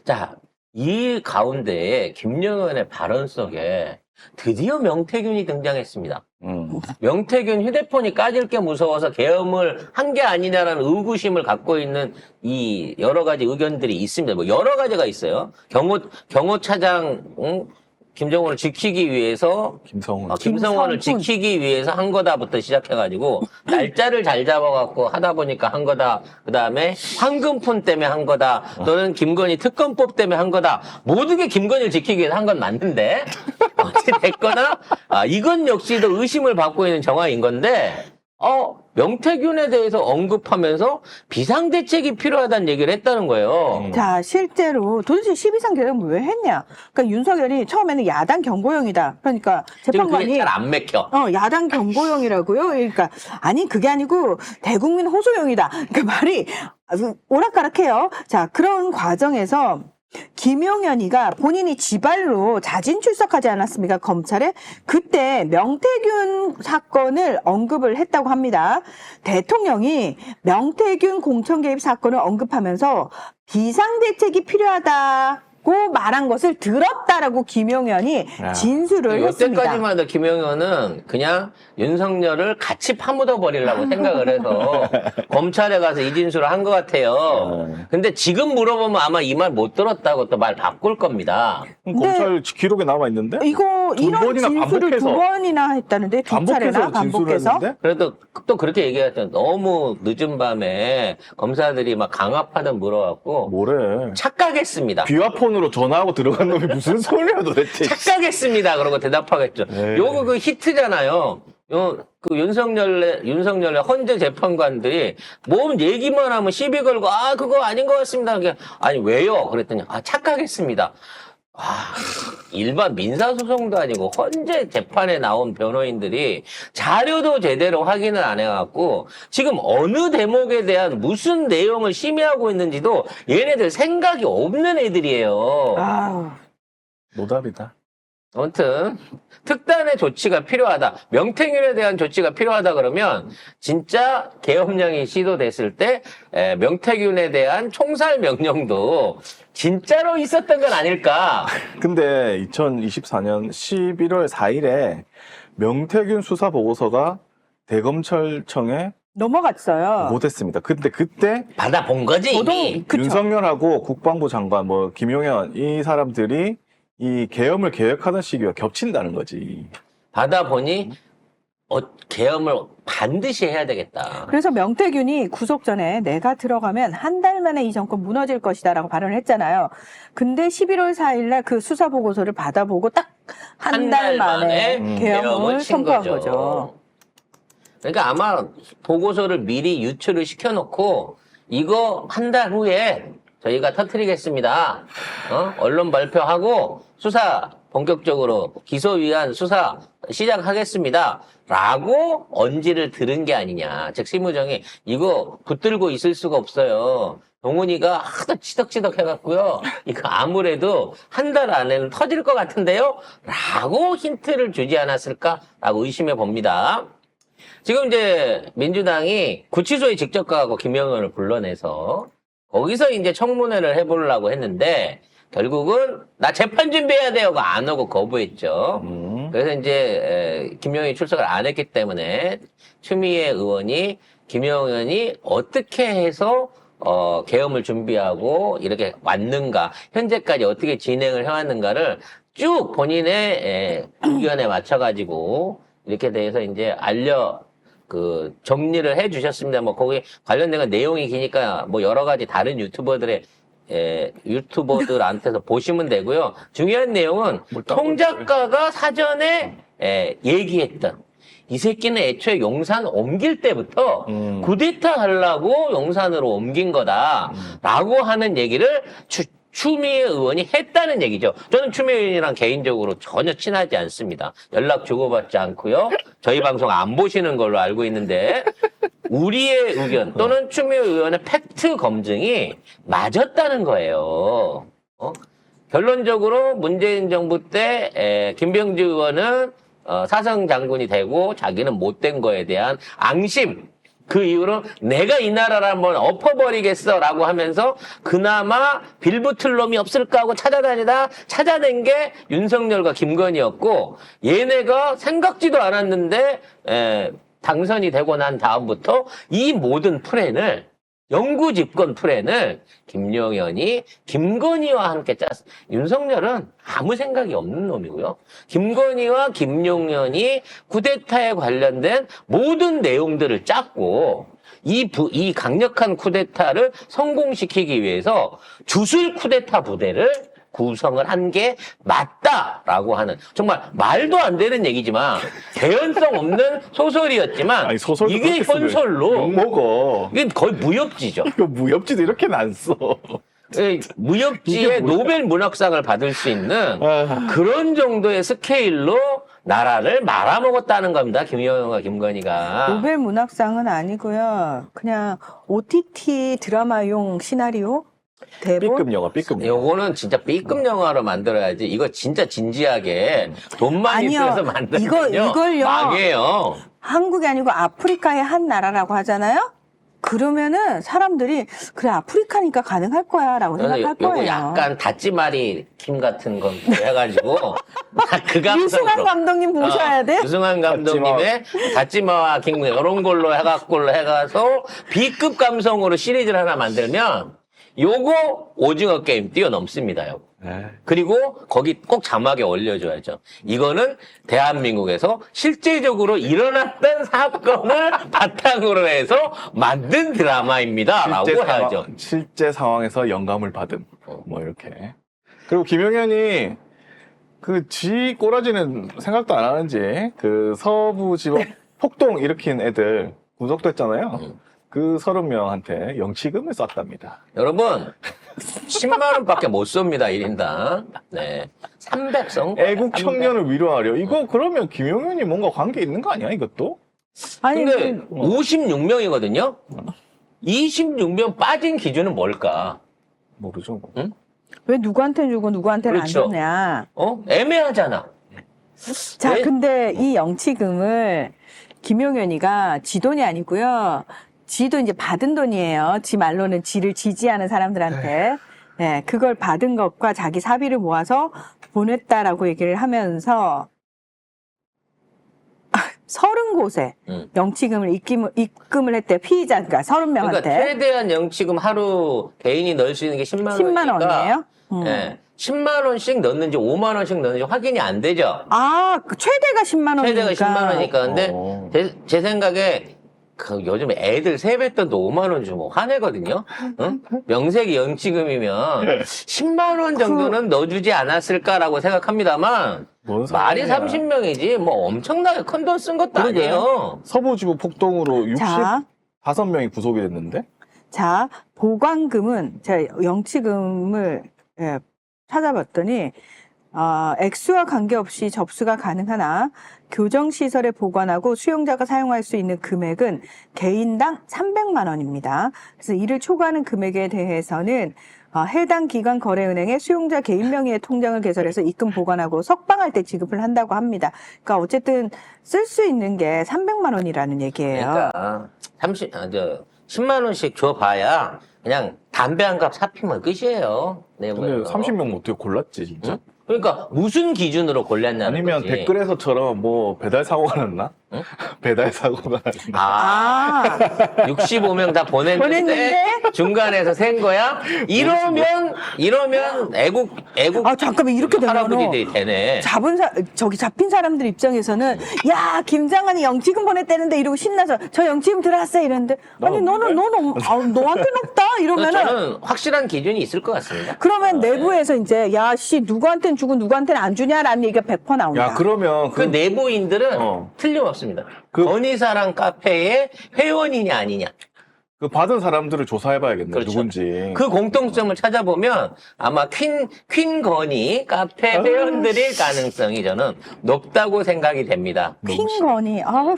자, 이 가운데 김영현의 발언 속에 드디어 명태균이 등장했습니다. 명태균 휴대폰이 까질 게 무서워서 계엄을 한 게 아니냐라는 의구심을 갖고 있는 이 여러 가지 의견들이 있습니다. 뭐 여러 가지가 있어요. 경호차장 김정은을 지키기 위해서 김성원을 지키기 위해서 한 거다부터 시작해가지고 날짜를 잘 잡아갖고 하다 보니까 한 거다. 그 다음에 황금폰 때문에 한 거다. 또는 김건희 특검법 때문에 한 거다. 모든 게 김건희를 지키기 위해서 한 건 맞는데 어찌 됐거나 이건 역시도 의심을 받고 있는 정황인 건데 명태균에 대해서 언급하면서 비상대책이 필요하다는 얘기를 했다는 거예요. 자, 실제로 도대체 12상 계엄을 왜 했냐? 그러니까 윤석열이 처음에는 야당 경고용이다. 그러니까 재판관이 잘 안 맥혀. 야당 경고용이라고요? 그러니까 아니 그게 아니고 대국민 호소용이다. 그러니까 말이 오락가락해요. 자, 그런 과정에서 김용현이가 본인이 지발로 자진 출석하지 않았습니까? 검찰에. 그때 명태균 사건을 언급을 했다고 합니다. 대통령이 명태균 공천 개입 사건을 언급하면서 비상대책이 필요하다고 말한 것을 들었다라고 김용현이 진술을 했습니다. 이때까지만 해도 김용현은 그냥 윤석열을 같이 파묻어 버리려고 생각을 해서 검찰에 가서 이 진술을 한 것 같아요. 근데 지금 물어보면 아마 이 말 못 들었다고 또 말 바꿀 겁니다. 검찰 기록에 남아 있는데? 이거 이런 진술을 두 번이나 했다는데 두 차례나 반복해서. 그래도 또 그렇게 얘기했죠. 너무 늦은 밤에 검사들이 막 강압하듯 물어갖고 뭐래? 착각했습니다. 귀화폰으로 전화하고 들어간 놈이 무슨 소리야 도대체? 착각했습니다. 그러고 대답하겠죠. 요거 그 히트잖아요. 그 윤석열의 헌재 재판관들이 몸 얘기만 하면 시비 걸고 그거 아닌 것 같습니다. 아니 왜요? 그랬더니 착각했습니다. 일반 민사소송도 아니고 헌재 재판에 나온 변호인들이 자료도 제대로 확인을 안 해갖고 지금 어느 대목에 대한 무슨 내용을 심의하고 있는지도 얘네들 생각이 없는 애들이에요. 노답이다. 아무튼 특단의 조치가 필요하다. 명태균에 대한 조치가 필요하다 그러면 진짜 계엄령이 시도됐을 때 명태균에 대한 총살 명령도 진짜로 있었던 건 아닐까. 근데 2024년 11월 4일에 명태균 수사 보고서가 대검찰청에 넘어갔어요. 못했습니다. 근데 그때 받아본 거지 이미. 윤석열하고 국방부 장관 김용현 이 사람들이 이 계엄을 계획하던 시기와 겹친다는 거지. 받아보니 계엄을 반드시 해야 되겠다. 그래서 명태균이 구속 전에 내가 들어가면 한 달 만에 이 정권 무너질 것이다라고 발언을 했잖아요. 근데 11월 4일 날 그 수사 보고서를 받아보고 딱 한 달 만에 계엄을 선포한 거죠. 그러니까 아마 보고서를 미리 유출을 시켜놓고 이거 한 달 후에 저희가 터뜨리겠습니다. 언론 발표하고 수사 본격적으로 기소위한 수사 시작하겠습니다. 라고 언지를 들은 게 아니냐. 즉 심우정이 이거 붙들고 있을 수가 없어요. 동훈이가 하도 치덕치덕 해갖고요. 이거 아무래도 한 달 안에는 터질 것 같은데요. 라고 힌트를 주지 않았을까라고 의심해 봅니다. 지금 이제 민주당이 구치소에 직접 가고 김영현을 불러내서 거기서 이제 청문회를 해보려고 했는데 결국은 나 재판 준비해야 돼요가 안 오고 거부했죠. 그래서 이제 김영현이 출석을 안 했기 때문에 추미애 의원이 김영현이 어떻게 해서 계엄을 준비하고 이렇게 왔는가, 현재까지 어떻게 진행을 해왔는가를 쭉 본인의 의견에 맞춰가지고 이렇게 돼서 이제 정리를 해 주셨습니다. 거기 관련된 건 내용이 기니까 여러 가지 다른 유튜버들한테서 보시면 되고요. 중요한 내용은 통작가가 사전에 얘기했던 이 새끼는 애초에 용산 옮길 때부터 쿠데타 하려고 용산으로 옮긴 거다라고 하는 얘기를 추미애 의원이 했다는 얘기죠. 저는 추미애 의원이랑 개인적으로 전혀 친하지 않습니다. 연락 주고받지 않고요. 저희 방송 안 보시는 걸로 알고 있는데 우리의 의견 또는 추미애 의원의 팩트 검증이 맞았다는 거예요. 결론적으로 문재인 정부 때 김병지 의원은 사성 장군이 되고 자기는 못된 거에 대한 앙심, 그 이후로 내가 이 나라를 한번 엎어버리겠어라고 하면서 그나마 빌붙을 놈이 없을까 하고 찾아다니다 찾아낸 게 윤석열과 김건희였고 얘네가 생각지도 않았는데 당선이 되고 난 다음부터 이 모든 플랜을 영구집권 플랜을 김용현이 김건희와 함께 짰어. 윤석열은 아무 생각이 없는 놈이고요. 김건희와 김용현이 쿠데타에 관련된 모든 내용들을 짰고 이 강력한 쿠데타를 성공시키기 위해서 주술 쿠데타 부대를 구성을 한 게 맞다라고 하는 정말 말도 안 되는 얘기지만 개연성 없는 소설이었지만 아니, 소설도 이게 그렇게 쓰면 현설로 욕먹어. 이게 거의 무협지죠. 이거 무협지도 이렇게는 안 써. 무협지의 노벨 문학상을 받을 수 있는 아. 그런 정도의 스케일로 나라를 말아먹었다는 겁니다. 김용현과 김건희가. 노벨 문학상은 아니고요. 그냥 OTT 드라마용 시나리오? 대본? B급 영화, B급 영화. 요거는 진짜 B급 영화로 만들어야지. 이거 진짜 진지하게 돈 많이 아니요. 써서 만들면요. 이걸요. 망해요. 한국이 아니고 아프리카의 한 나라라고 하잖아요? 그러면은 사람들이 그래 아프리카니까 가능할 거야 라고 생각할 요거 거예요. 약간 다찌마리 킴 같은 건 해가지고 그 감성으로. 유승환 감독님 보셔야 돼. 유승환 감독님의 다찌마와 킹 이런 걸로 해가서 B급 감성으로 시리즈를 하나 만들면 요거 오징어 게임 뛰어넘습니다. 요거. 그리고 거기 꼭 자막에 올려줘야죠. 이거는 대한민국에서 실제적으로 일어났던 사건을 바탕으로 해서 만든 드라마입니다. 라고 해야죠. 실제 상황에서 영감을 받은. 뭐 이렇게. 그리고 김용현이 그 지 꼬라지는 생각도 안 하는지 그 서부지법 폭동 일으킨 애들 구속됐잖아요. 그 30명한테 영치금을 쐈답니다. 여러분 10만 원밖에 못 쏩니다. 1인당. 네. 300성. 애국 청년을 위로하려. 이거 그러면 김용현이 뭔가 관계 있는 거 아니야, 이것도? 아니 근데 56명이거든요. 26명 빠진 기준은 뭘까? 모르죠. 뭐. 응? 왜 누구한테 주고 누구한테는 그렇죠. 안 줬냐. 애매하잖아. 자, 왜? 근데 이 영치금을 김용현이가 지 돈이 아니고요. 지도 이제 받은 돈이에요. 지 말로는 지를 지지하는 사람들한테. 네, 그걸 받은 것과 자기 사비를 모아서 보냈다라고 얘기를 하면서 30곳에 영치금을 입금을 했대요. 피의자, 그러니까 30명한테. 그러니까 최대한 영치금 하루 개인이 넣을 수 있는 게 10만 원이니까 10만 원이에요? 네. 10만 원씩 넣는지 5만 원씩 넣는지 확인이 안 되죠. 아, 그 최대가 10만 원이니까. 최대가 10만 원이니까. 근데 제 생각에 그 요즘 애들 세뱃돈도 5만 원 주면 화내거든요. 응? 명색이 영치금이면 10만 원 정도는 넣어주지 않았을까라고 생각합니다만 뭔 말이 상관이야. 30명이지 뭐 엄청나게 큰 돈 쓴 것도 그러게. 아니에요. 서부지법 폭동으로 자. 65명이 구속이 됐는데? 자, 보관금은, 제가 영치금을 찾아봤더니, 액수와 관계없이 접수가 가능하나, 교정시설에 보관하고 수용자가 사용할 수 있는 금액은 개인당 300만 원입니다. 그래서 이를 초과하는 금액에 대해서는 해당 기관 거래은행에 수용자 개인 명의의 통장을 개설해서 입금 보관하고 석방할 때 지급을 한다고 합니다. 그러니까 어쨌든 쓸 수 있는 게 300만 원이라는 얘기예요. 그러니까 10만 원씩 줘봐야 그냥 담배 한 갑 사피면 끝이에요. 네, 근데 30명 어떻게 골랐지, 진짜? 응? 그러니까 무슨 기준으로 골랐냐는 아니면 거지. 댓글에서처럼 뭐 배달 사고가 났나? 응? 배달 사고가 났나? 65명 다 보냈는데 보냈는데? 중간에서 센 거야? 이러면 애국 잠깐만, 이렇게 되면 할아버지들이 되네. 잡힌 사람들 입장에서는, 야, 김장관이 영치금 보냈다는데 이러고 신나서, 저 영치금 들어왔어 이러는데, 아니, 너한테는 없다 이러면은, 저는 확실한 기준이 있을 것 같습니다. 그러면 내부에서 이제, 야, 누구한테는 주고 누구한테는 안 주냐라는 얘기가 100% 나온다. 야, 그러면 그 내부인들은 틀림없습니다. 건희사랑 카페의 회원이냐 아니냐. 그 받은 사람들을 조사해봐야겠네, 그렇죠. 누군지. 그 공통점을 찾아보면 아마 퀸 건희 카페 회원들일 가능성이 저는 높다고 생각이 됩니다. 퀸건이, 아우,